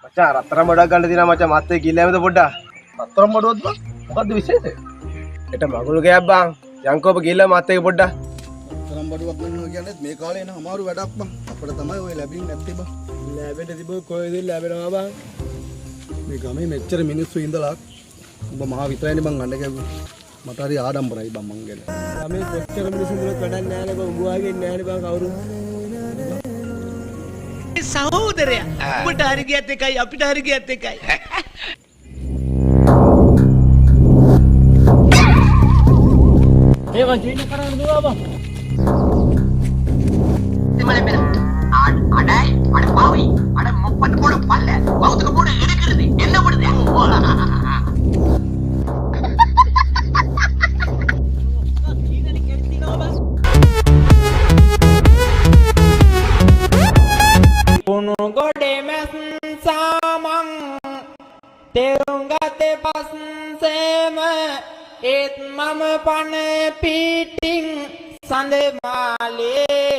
මචං රත්තරන් බඩක් ගන්න දිනා මචං මාත් එක්ක ගිහලා යමුද පොඩ්ඩක්? රත්තරන් බඩුවක්ද? මොකද්ද විශේෂය? එට මගුල් ගෑබ් බං. යන්කෝ ඔබ ගිහලා මාත් එක්ක පොඩ්ඩක්. රත්තරන් බඩුවක් ගන්නවා කියන්නේ මේ කාලේ එන අමාරු වැඩක් බං. අපිට තමයි ඔය ලැබෙන්නේ නැත්තේ බං. ලැබෙන්න තිබ්බ කොහෙද ලැබෙනවා බං? මේ ගමේ මෙච්චර මිනිස්සු ඉඳලා ඔබ මහා විතරයිනේ බං ගන්න කැව්වේ. මට හරි ආඩම්බරයි බං මං ගැන. ගමේ කොච්චර මිනිස්සු ඉඳලා වැඩක් නැහැ නේ බං. උඹ වගේ නැහැ නේ බං කවුරු. සහෝදරයා ඔබට හරි ගියත් එකයි අපිට හරි ගියත් එකයි. ඒ වන් ජීවිත කරන්න දුවා බං. ඉතින් මම අඩයි අඩ පාවි අඩ මොප්පත් පොඩ පල්ල වෞතුක පොඩ එනකරද එන්න පොඩ දැන් උණු ගොඩේ මැස් සාමං තෙරුංගතේ පස්සේම ඒත් මම පන පිටින් සඳ මාලේ